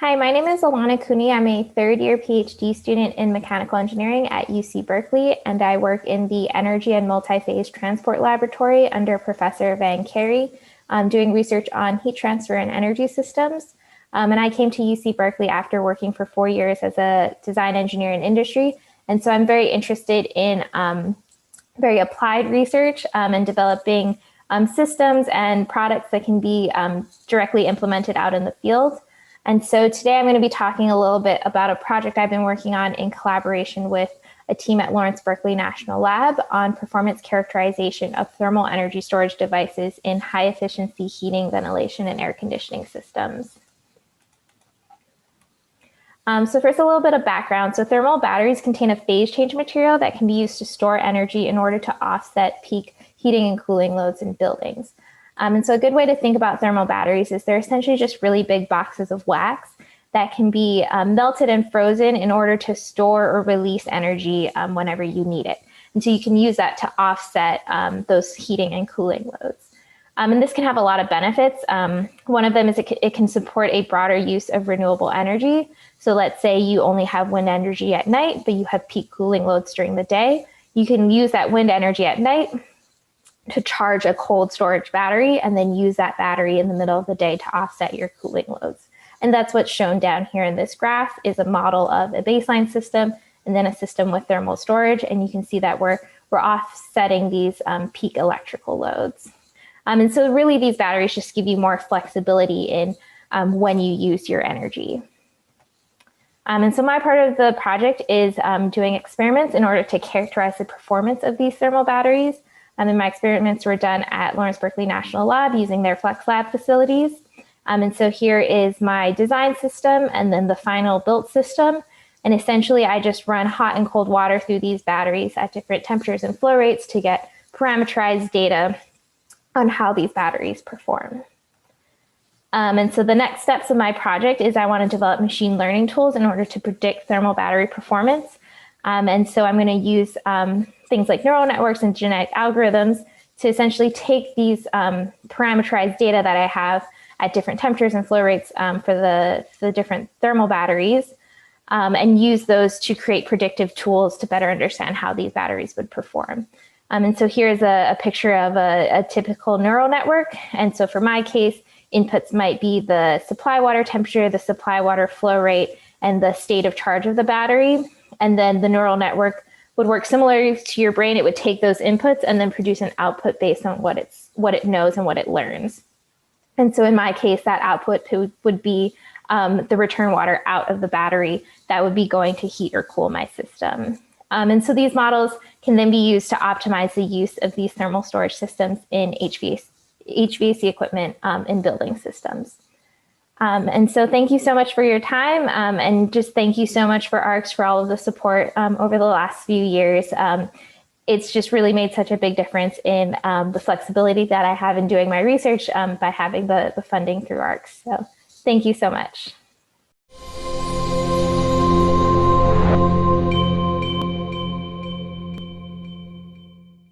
Hi, my name is Alanna Cooney. I'm a third-year PhD student in mechanical engineering at UC Berkeley, and I work in the Energy and Multi-Phase Transport Laboratory under Professor Van Carey, doing research on heat transfer and energy systems. And I came to UC Berkeley after working for 4 years as a design engineer in industry, and so I'm very interested in very applied research and developing systems and products that can be directly implemented out in the field. And so today I'm going to be talking a little bit about a project I've been working on in collaboration with a team at Lawrence Berkeley National Lab on performance characterization of thermal energy storage devices in high efficiency heating, ventilation, and air conditioning systems. So first, a little bit of background. So thermal batteries contain a phase change material that can be used to store energy in order to offset peak heating and cooling loads in buildings. And so a good way to think about thermal batteries is they're essentially just really big boxes of wax that can be melted and frozen in order to store or release energy whenever you need it. And so you can use that to offset those heating and cooling loads. And this can have a lot of benefits. One of them is it can support a broader use of renewable energy. So let's say you only have wind energy at night, but you have peak cooling loads during the day. You can use that wind energy at night to charge a cold storage battery and then use that battery in the middle of the day to offset your cooling loads. And that's what's shown down here in this graph is a model of a baseline system and then a system with thermal storage. And you can see that we're offsetting these peak electrical loads. And so really these batteries just give you more flexibility in when you use your energy. And so my part of the project is doing experiments in order to characterize the performance of these thermal batteries. And my experiments were done at Lawrence Berkeley National Lab using their Flex Lab facilities. And so here is my design system and then the final built system. And essentially I just run hot and cold water through these batteries at different temperatures and flow rates to get parameterized data on how these batteries perform. And so the next steps of my project is I want to develop machine learning tools in order to predict thermal battery performance. And so I'm going to use things like neural networks and genetic algorithms to essentially take these parameterized data that I have at different temperatures and flow rates for the different thermal batteries and use those to create predictive tools to better understand how these batteries would perform. And so here's a picture of a typical neural network. And so for my case, inputs might be the supply water temperature, the supply water flow rate, and the state of charge of the battery. And then the neural network would work similar to your brain. It would take those inputs and then produce an output based on what it knows and what it learns. And so in my case, that output would be the return water out of the battery that would be going to heat or cool my system. And so these models can then be used to optimize the use of these thermal storage systems in HVAC equipment in building systems. And so thank you so much for your time. And just thank you so much for ARCS for all of the support over the last few years. It's just really made such a big difference in the flexibility that I have in doing my research by having the funding through ARCS. So thank you so much.